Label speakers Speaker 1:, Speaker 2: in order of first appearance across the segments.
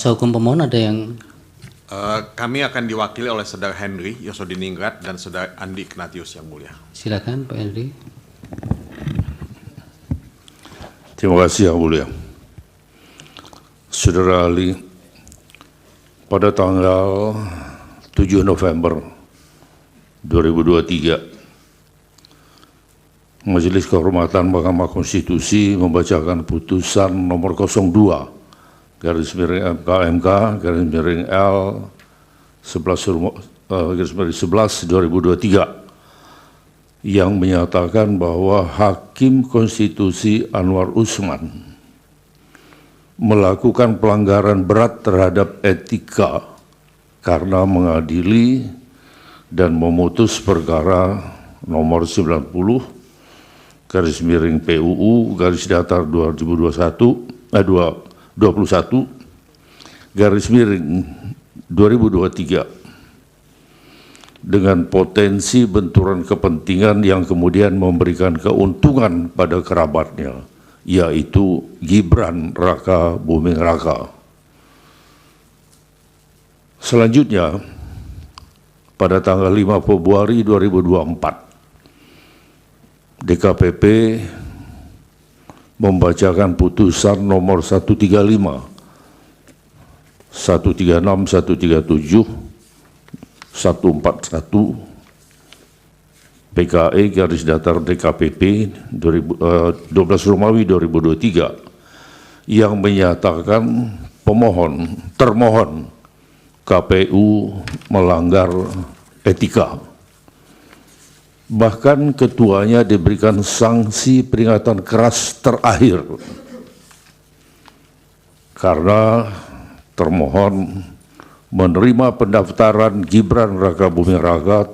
Speaker 1: Kuasa hukum pemohon ada yang
Speaker 2: Kami akan diwakili oleh Saudara Henry Yosodiningrat dan Saudara Andi Ignatius yang mulia.
Speaker 1: silakan Pak Henry.
Speaker 3: Terima kasih yang mulia. Saudara ahli, pada tanggal 7 November 2023, Majelis Kehormatan Mahkamah Konstitusi membacakan putusan nomor 02 garis miring MKMK garis miring L 11 2023 yang menyatakan bahwa Hakim Konstitusi Anwar Usman melakukan pelanggaran berat terhadap etika karena mengadili dan memutus perkara nomor 90 garis miring PUU garis datar 2021 garis miring 2023 dengan potensi benturan kepentingan yang kemudian memberikan keuntungan pada kerabatnya, yaitu Gibran Raka Buming Raka. Selanjutnya, pada tanggal 5 Februari 2024, DKPP membacakan putusan nomor 135, 136, 137, 141 PKE garis datar DKPP 12 Romawi 2023 yang menyatakan termohon KPU melanggar etika. Bahkan ketuanya diberikan sanksi peringatan keras terakhir karena termohon menerima pendaftaran Gibran Raka Buming Raka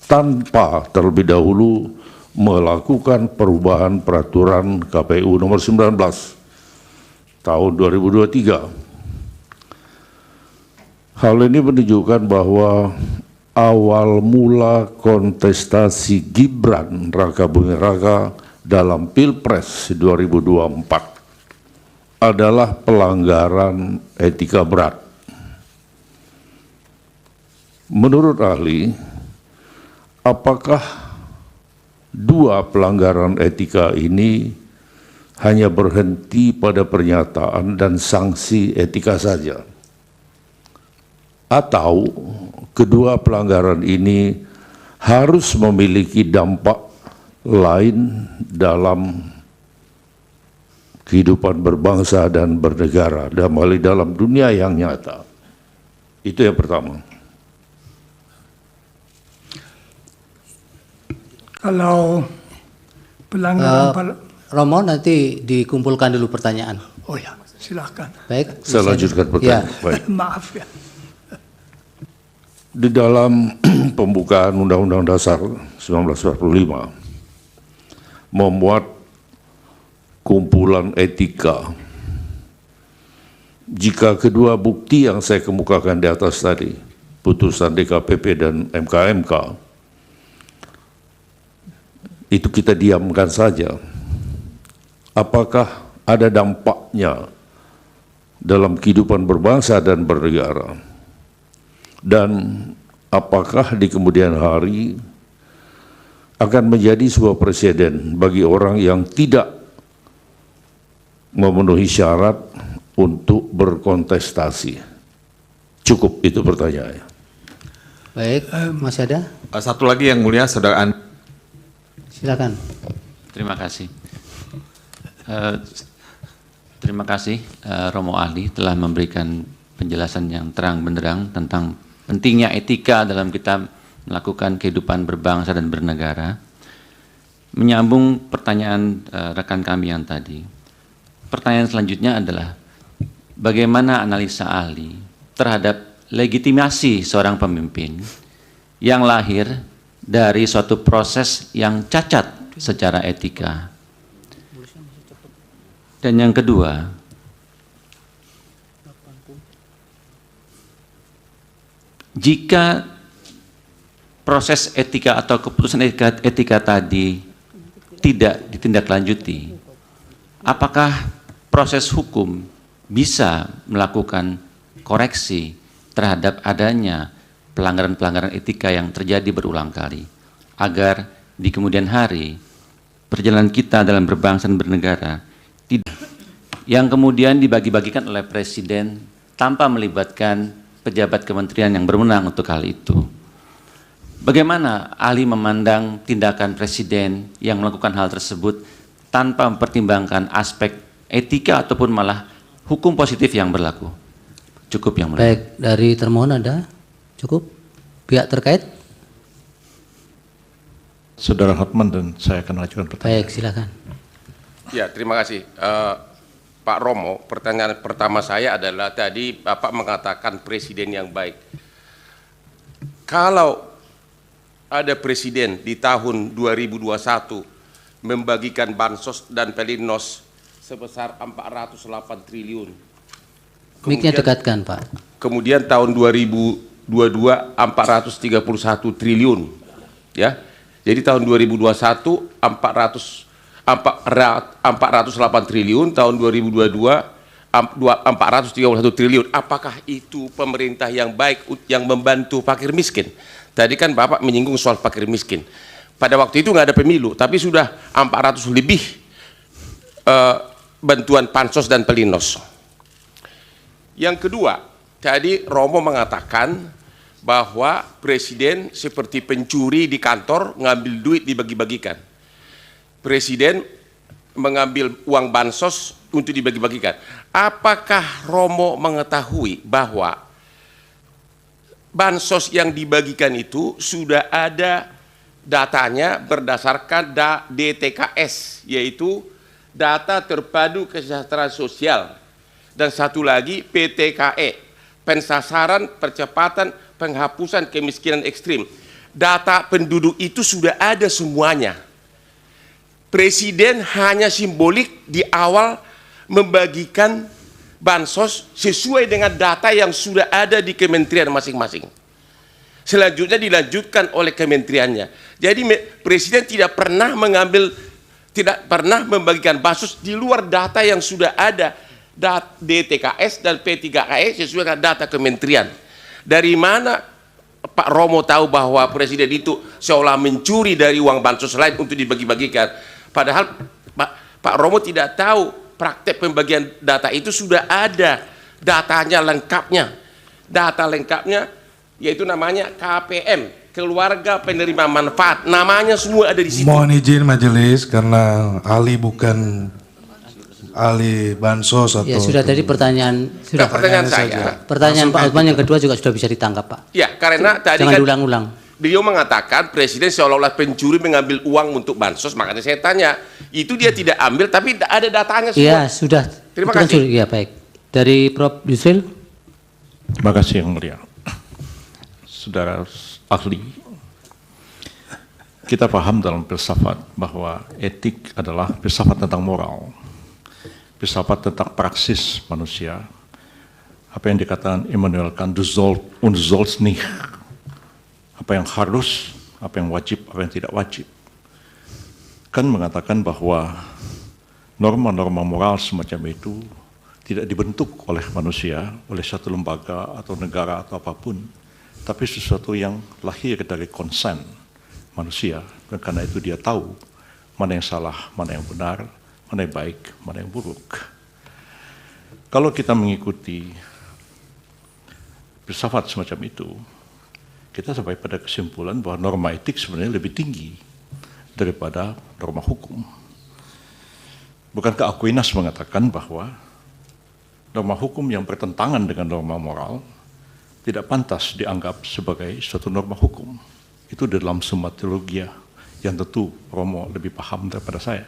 Speaker 3: tanpa terlebih dahulu melakukan perubahan peraturan KPU nomor 19 tahun 2023. Hal ini menunjukkan bahwa awal mula kontestasi Gibran Raka Buming Raka dalam Pilpres 2024 adalah pelanggaran etika berat. Menurut ahli, apakah dua pelanggaran etika ini hanya berhenti pada pernyataan dan sanksi etika saja? Atau kedua pelanggaran ini harus memiliki dampak lain dalam kehidupan berbangsa dan bernegara, dalam dunia yang nyata? Itu yang pertama.
Speaker 4: Kalau pelanggaran
Speaker 1: Romo, nanti dikumpulkan dulu pertanyaan.
Speaker 4: oh ya, silakan.
Speaker 1: Baik.
Speaker 3: Saya lanjutkan pertanyaan.
Speaker 1: Ya.
Speaker 3: Baik.
Speaker 4: Maaf ya.
Speaker 3: Di dalam pembukaan Undang-Undang Dasar 1945 memuat kumpulan etika. Jika kedua bukti yang saya kemukakan di atas tadi, putusan DKPP dan MKMK, itu kita diamkan saja, apakah ada dampaknya dalam kehidupan berbangsa dan bernegara? Dan apakah di kemudian hari akan menjadi sebuah presiden bagi orang yang tidak memenuhi syarat untuk berkontestasi? Cukup itu pertanyaannya.
Speaker 1: Baik, masih ada?
Speaker 2: Satu lagi yang mulia, Saudara Andi.
Speaker 1: Silakan.
Speaker 5: Terima kasih. Terima kasih Romo ahli telah memberikan penjelasan yang terang benderang tentang pentingnya etika dalam kita melakukan kehidupan berbangsa dan bernegara. Menyambung pertanyaan rekan kami yang tadi, pertanyaan selanjutnya adalah bagaimana analisa ahli terhadap legitimasi seorang pemimpin yang lahir dari suatu proses yang cacat secara etika. Dan yang kedua, jika proses etika atau keputusan etika tadi tidak ditindaklanjuti, apakah proses hukum bisa melakukan koreksi terhadap adanya pelanggaran-pelanggaran etika yang terjadi berulang kali, agar di kemudian hari perjalanan kita dalam berbangsa dan bernegara tidak yang kemudian dibagi-bagikan oleh Presiden tanpa melibatkan pejabat kementerian yang berwenang untuk hal itu. Bagaimana ahli memandang tindakan Presiden yang melakukan hal tersebut tanpa mempertimbangkan aspek etika ataupun malah hukum positif yang berlaku? Cukup yang mulia.
Speaker 1: Baik, dari termohon ada? Cukup? Pihak terkait?
Speaker 6: Saudara Hotman dan saya akan ajukan pertanyaan.
Speaker 1: Baik, silakan.
Speaker 7: Ya, terima kasih. Pak Romo, pertanyaan pertama saya adalah tadi Bapak mengatakan presiden yang baik. Kalau ada presiden di tahun 2021 membagikan bansos dan pelinsos sebesar 408 triliun.
Speaker 1: Mic-nya dekatkan, Pak.
Speaker 7: Kemudian tahun 2022 431 triliun. Ya. Jadi tahun 2021 408 triliun, tahun 2022 431 triliun. Apakah itu pemerintah yang baik yang membantu fakir miskin? Tadi kan Bapak menyinggung soal fakir miskin. Pada waktu itu nggak ada pemilu, tapi sudah 400 lebih bantuan pansos dan pelinsos. Yang kedua, tadi Romo mengatakan bahwa presiden seperti pencuri di kantor ngambil duit dibagi-bagikan. Presiden mengambil uang bansos untuk dibagi-bagikan. Apakah Romo mengetahui bahwa bansos yang dibagikan itu sudah ada datanya berdasarkan DTKS, yaitu data terpadu kesejahteraan sosial, dan satu lagi PTKE, pensasaran percepatan penghapusan kemiskinan ekstrim. Data penduduk itu sudah ada semuanya. Presiden hanya simbolik di awal membagikan bansos sesuai dengan data yang sudah ada di kementerian masing-masing. Selanjutnya dilanjutkan oleh kementeriannya. Jadi presiden tidak pernah membagikan bansos di luar data yang sudah ada, DTKS dan P3KE sesuai dengan data kementerian. Dari mana Pak Romo tahu bahwa presiden itu seolah mencuri dari uang bansos lain untuk dibagi-bagikan? Padahal Pak Romo tidak tahu praktek pembagian data itu sudah ada datanya lengkapnya. Data lengkapnya yaitu namanya KPM, keluarga penerima manfaat. Namanya semua ada di situ.
Speaker 8: Mohon izin majelis karena ahli bukan ahli bansos atau...
Speaker 1: Ya, sudah tadi pertanyaan. Sudah.
Speaker 7: Pertanyaan saya.
Speaker 1: Pertanyaan Pak Hotman yang kedua juga sudah bisa ditangkap, Pak.
Speaker 7: Ya, karena tadi
Speaker 1: Jangan
Speaker 7: kan
Speaker 1: diulang-ulang.
Speaker 7: beliau mengatakan presiden seolah-olah pencuri mengambil uang untuk bansos, makanya saya tanya, itu dia tidak ambil tapi ada datanya semua.
Speaker 1: Iya, sudah.
Speaker 7: Terima
Speaker 1: Itu kan
Speaker 7: kasih.
Speaker 1: Iya, baik. Dari Prof. Yusril.
Speaker 6: Terima kasih yang mulia. Saudara ahli, kita paham dalam filsafat bahwa etik adalah filsafat tentang moral, filsafat tentang praksis manusia. Apa yang dikatakan Immanuel Kant, du sollst nicht, apa yang harus, apa yang wajib, apa yang tidak wajib. Kan mengatakan bahwa norma-norma moral semacam itu tidak dibentuk oleh manusia, oleh satu lembaga atau negara atau apapun, tapi sesuatu yang lahir dari konsen manusia, dan karena itu dia tahu mana yang salah, mana yang benar, mana yang baik, mana yang buruk. Kalau kita mengikuti filsafat semacam itu, kita sampai pada kesimpulan bahwa norma etik sebenarnya lebih tinggi daripada norma hukum. Bukankah Aquinas mengatakan bahwa norma hukum yang bertentangan dengan norma moral tidak pantas dianggap sebagai suatu norma hukum? Itu dalam Summa Theologia yang tentu Romo lebih paham daripada saya.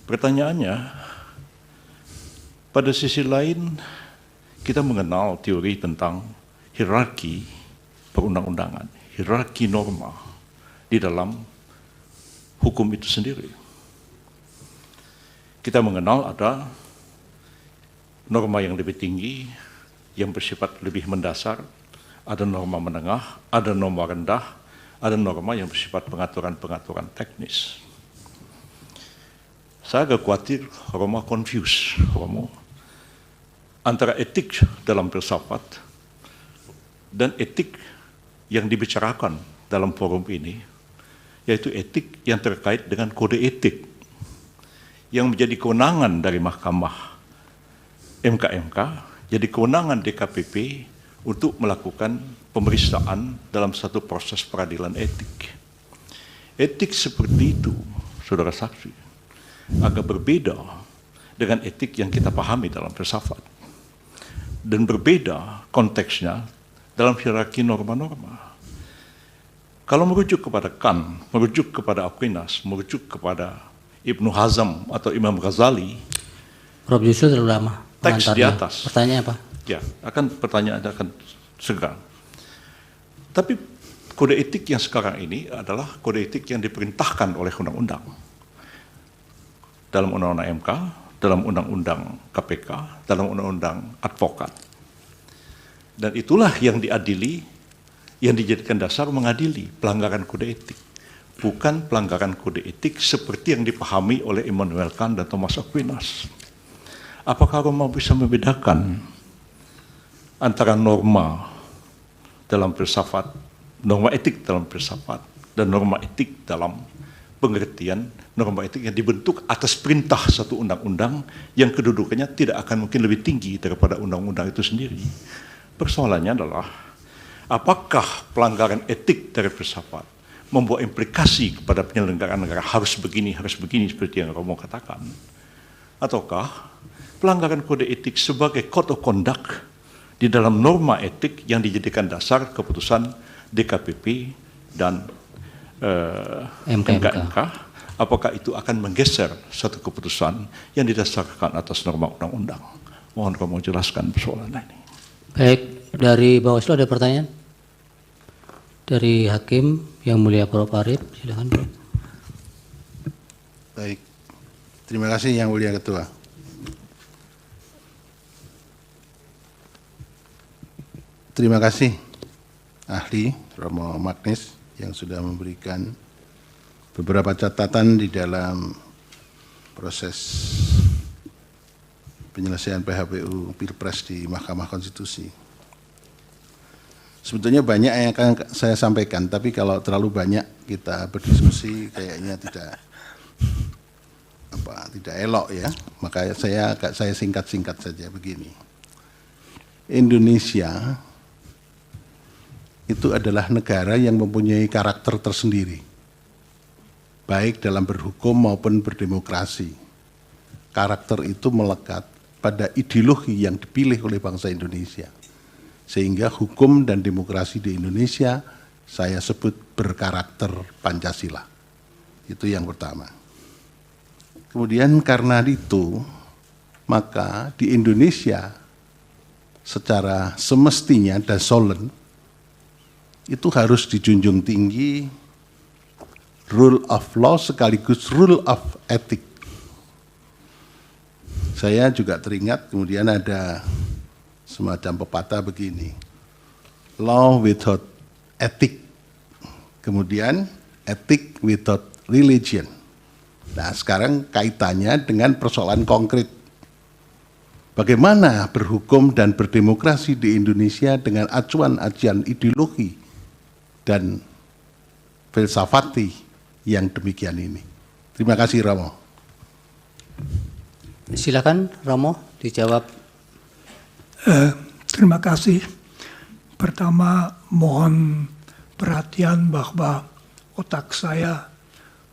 Speaker 6: Pertanyaannya, pada sisi lain kita mengenal teori tentang hierarki perundang-undangan, hierarki norma di dalam hukum itu sendiri. Kita mengenal ada norma yang lebih tinggi, yang bersifat lebih mendasar, ada norma menengah, ada norma rendah, ada norma yang bersifat pengaturan-pengaturan teknis. Saya agak khawatir Romo confuse, Romo. antara etik dalam filsafat dan etik yang dibicarakan dalam forum ini, yaitu etik yang terkait dengan kode etik yang menjadi kewenangan dari Mahkamah MK, jadi kewenangan DKPP untuk melakukan pemeriksaan dalam satu proses peradilan etik. Etik seperti itu, saudara saksi, agak berbeda dengan etik yang kita pahami dalam filsafat. Dan berbeda konteksnya dalam hierarki norma-norma. Kalau merujuk kepada Kant, merujuk kepada Aquinas, merujuk kepada Ibnu Hazm atau Imam Ghazali,
Speaker 1: Prof. Yusril terlalu lama
Speaker 6: teks di
Speaker 1: pengantarnya.
Speaker 6: atas.
Speaker 1: Pertanyaan apa?
Speaker 6: Ya, pertanyaan akan segera. Tapi kode etik yang sekarang ini adalah kode etik yang diperintahkan oleh undang-undang. Dalam undang-undang MK, dalam undang-undang KPK, dalam undang-undang advokat. Dan itulah yang diadili, yang dijadikan dasar mengadili pelanggaran kode etik. Bukan pelanggaran kode etik seperti yang dipahami oleh Immanuel Kant dan Thomas Aquinas. Apakah Romo bisa membedakan antara norma dalam filsafat, norma etik dalam filsafat, dan norma etik dalam pengertian norma etik yang dibentuk atas perintah satu undang-undang yang kedudukannya tidak akan mungkin lebih tinggi daripada undang-undang itu sendiri. Persoalannya adalah apakah pelanggaran etik dari filsafat membawa implikasi kepada penyelenggaraan negara harus begini seperti yang Romo katakan, ataukah pelanggaran kode etik sebagai code of conduct di dalam norma etik yang dijadikan dasar keputusan DKPP dan MK, apakah itu akan menggeser satu keputusan yang didasarkan atas norma undang-undang? Mohon Romo jelaskan persoalan ini.
Speaker 1: Baik, dari Bawaslu ada pertanyaan? Dari Hakim yang mulia Prof. Arief, silakan.
Speaker 9: Baik, terima kasih Yang Mulia Ketua. Terima kasih ahli Romo Magnis yang sudah memberikan beberapa catatan di dalam proses penyelesaian PHPU Pilpres di Mahkamah Konstitusi. Sebetulnya banyak yang akan saya sampaikan, tapi kalau terlalu banyak kita berdiskusi kayaknya tidak elok ya. Maka saya singkat-singkat saja begini. Indonesia itu adalah negara yang mempunyai karakter tersendiri, baik dalam berhukum maupun berdemokrasi. Karakter itu melekat pada ideologi yang dipilih oleh bangsa Indonesia. Sehingga hukum dan demokrasi di Indonesia saya sebut berkarakter Pancasila. Itu yang pertama. Kemudian karena itu, maka di Indonesia secara semestinya dan solen itu harus dijunjung tinggi rule of law sekaligus rule of ethic. Saya juga teringat kemudian ada semacam pepatah begini, law without ethic, kemudian ethic without religion. Nah sekarang kaitannya dengan persoalan konkret. Bagaimana berhukum dan berdemokrasi di Indonesia dengan acuan-acuan ideologi dan filsafati yang demikian ini. Terima kasih Romo.
Speaker 1: Silakan Romo dijawab.
Speaker 4: Terima kasih. Pertama mohon perhatian bahwa otak saya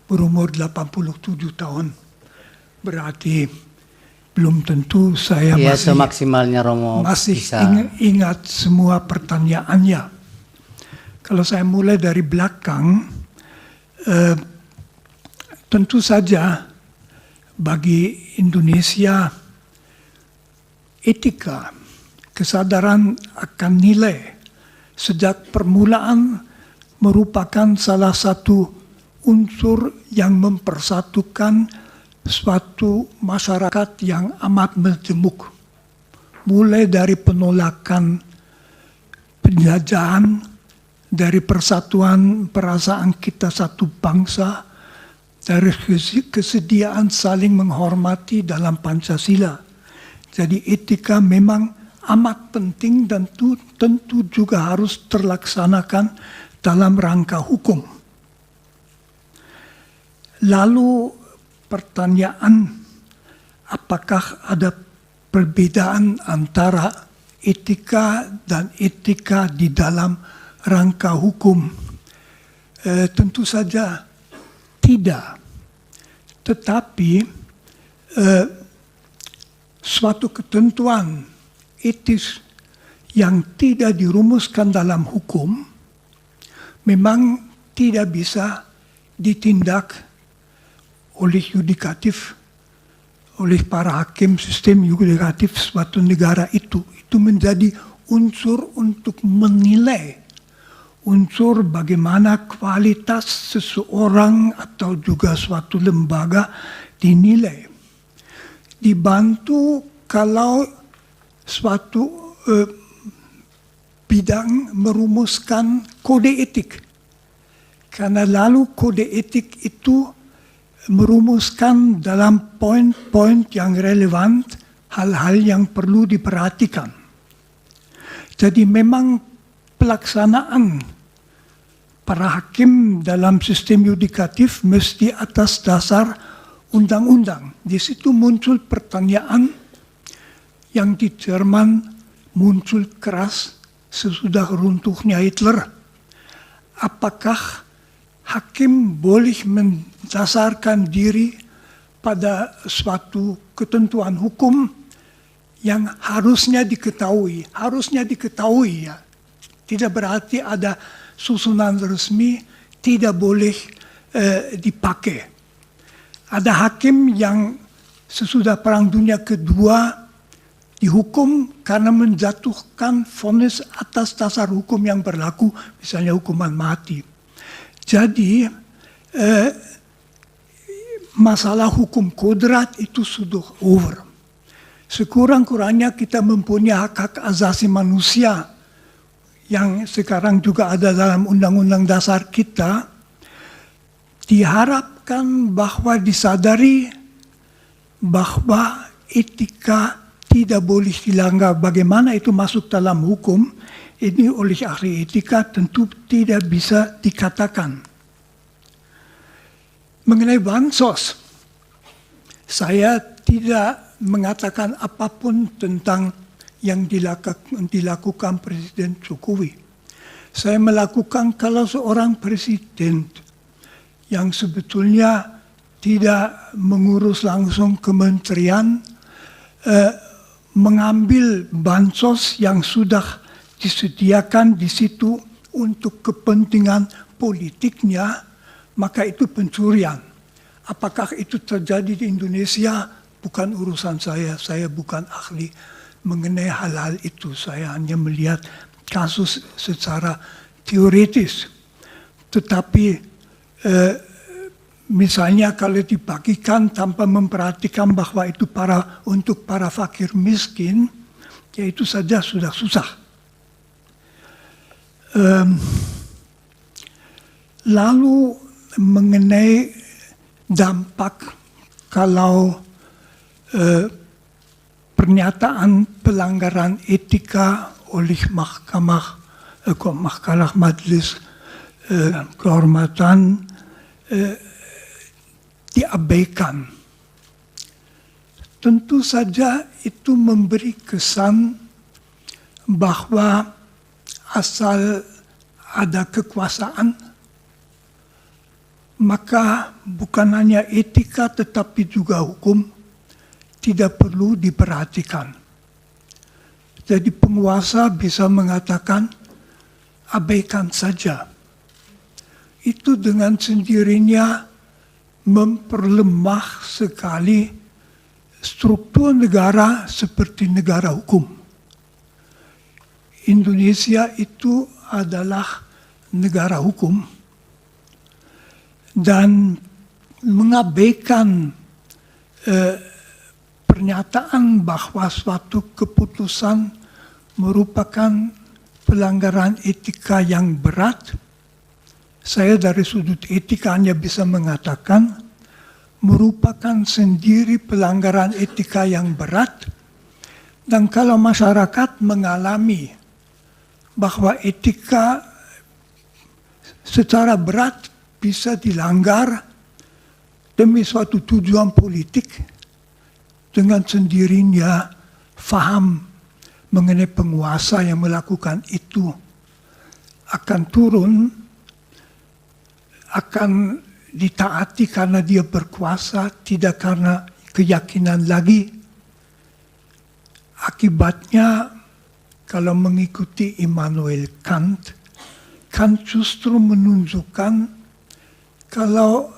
Speaker 4: berumur 87 tahun. Berarti belum tentu saya
Speaker 1: Ya,
Speaker 4: masih
Speaker 1: semaksimalnya Romo
Speaker 4: masih
Speaker 1: bisa.
Speaker 4: ingat semua pertanyaannya. Kalau saya mulai dari belakang, tentu saja bagi Indonesia etika, kesadaran akan nilai sejak permulaan merupakan salah satu unsur yang mempersatukan suatu masyarakat yang amat majemuk. Mulai dari penolakan penjajahan, dari persatuan perasaan kita satu bangsa, dari kesediaan saling menghormati dalam Pancasila. Jadi etika memang amat penting dan tentu juga harus terlaksanakan dalam rangka hukum. Lalu pertanyaan, apakah ada perbedaan antara etika dan etika di dalam rangka hukum? Tentu saja tidak. Tetapi suatu ketentuan etis yang tidak dirumuskan dalam hukum memang tidak bisa ditindak oleh yudikatif, oleh para hakim sistem yudikatif suatu negara itu. Itu menjadi unsur untuk menilai, unsur bagaimana kualitas seseorang atau juga suatu lembaga dinilai. Dibantu kalau suatu bidang merumuskan kode etik. Karena lalu kode etik itu merumuskan dalam poin-poin yang relevan hal-hal yang perlu diperhatikan. Jadi memang pelaksanaan para hakim dalam sistem yudikatif mesti atas dasar undang-undang. Di situ muncul pertanyaan yang di Jerman muncul keras sesudah runtuhnya Hitler. Apakah hakim boleh mendasarkan diri pada suatu ketentuan hukum yang harusnya diketahui ya. Tidak berarti ada susunan resmi tidak boleh dipakai. Ada hakim yang sesudah Perang Dunia Kedua dihukum karena menjatuhkan vonis atas dasar hukum yang berlaku, misalnya hukuman mati. Jadi masalah hukum kodrat itu sudah over. Sekurang-kurangnya kita mempunyai hak-hak asasi manusia yang sekarang juga ada dalam undang-undang dasar kita. Diharapkan bahwa disadari bahwa etika tidak boleh dilanggar. Bagaimana itu masuk dalam hukum, ini oleh ahli etika tentu tidak bisa dikatakan. Mengenai bansos, saya tidak mengatakan apapun tentang yang dilakukan Presiden Jokowi. Saya melakukan kalau seorang presiden yang sebetulnya tidak mengurus langsung kementerian, mengambil bansos yang sudah disediakan di situ untuk kepentingan politiknya, maka itu pencurian. Apakah itu terjadi di Indonesia? Bukan urusan saya bukan ahli mengenai hal-hal itu. Saya hanya melihat kasus secara teoritis. Tetapi misalnya kalau dibagikan tanpa memperhatikan bahwa itu untuk para fakir miskin, ya itu saja sudah susah. Lalu mengenai dampak kalau pernyataan pelanggaran etika oleh mahkamah majelis kehormatan diabaikan. Tentu saja itu memberi kesan bahwa asal ada kekuasaan, maka bukan hanya etika tetapi juga hukum tidak perlu diperhatikan. Jadi penguasa bisa mengatakan abaikan saja. Itu dengan sendirinya memperlemah sekali struktur negara seperti negara hukum. Indonesia itu adalah negara hukum dan mengabaikan pernyataan bahwa suatu keputusan merupakan pelanggaran etika yang berat. Saya dari sudut etika hanya bisa mengatakan merupakan sendiri pelanggaran etika yang berat Dan kalau masyarakat mengalami bahwa etika secara berat bisa dilanggar demi suatu tujuan politik, dengan sendirinya faham mengenai penguasa yang melakukan itu akan turun, akan ditaati karena dia berkuasa, tidak karena keyakinan lagi. Akibatnya, kalau mengikuti Immanuel Kant, Kant justru menunjukkan kalau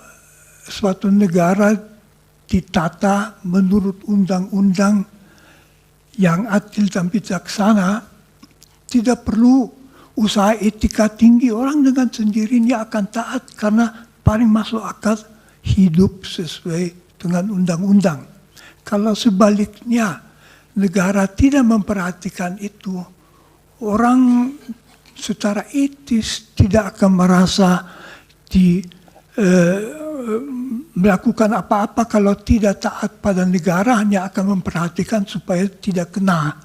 Speaker 4: suatu negara ditata menurut undang-undang yang adil dan bijaksana, tidak perlu usaha etika tinggi. Orang dengan sendirinya akan taat karena paling masuk akal hidup sesuai dengan undang-undang. Kalau sebaliknya negara tidak memperhatikan itu, orang secara etis tidak akan merasa melakukan apa-apa kalau tidak taat pada negara, hanya akan memperhatikan supaya tidak kena.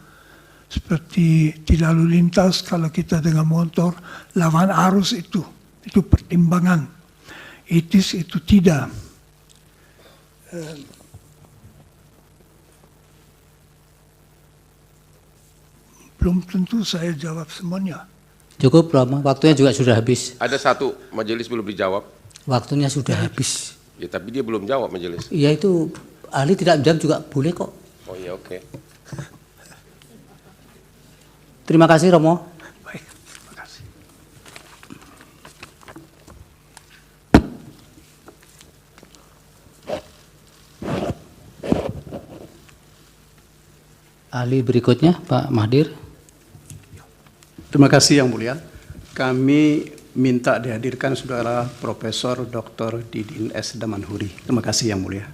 Speaker 4: Seperti di lalu lintas kalau kita dengan motor lawan arus itu pertimbangan. Etis itu tidak. Belum tentu saya jawab semuanya.
Speaker 1: Cukup, Romo. Waktunya juga sudah habis.
Speaker 7: Ada satu majelis belum dijawab.
Speaker 1: Waktunya sudah habis.
Speaker 7: Ya, tapi dia belum jawab majelis.
Speaker 1: Iya, itu ahli tidak menjawab juga boleh kok.
Speaker 7: Oh iya, oke.
Speaker 1: Terima kasih, Romo.
Speaker 4: Baik, terima kasih.
Speaker 1: Ahli berikutnya, Pak Mahdir.
Speaker 10: Terima kasih Yang Mulia. Kami minta dihadirkan Saudara Profesor Dr. Didin S. Damanhuri. Terima kasih Yang Mulia.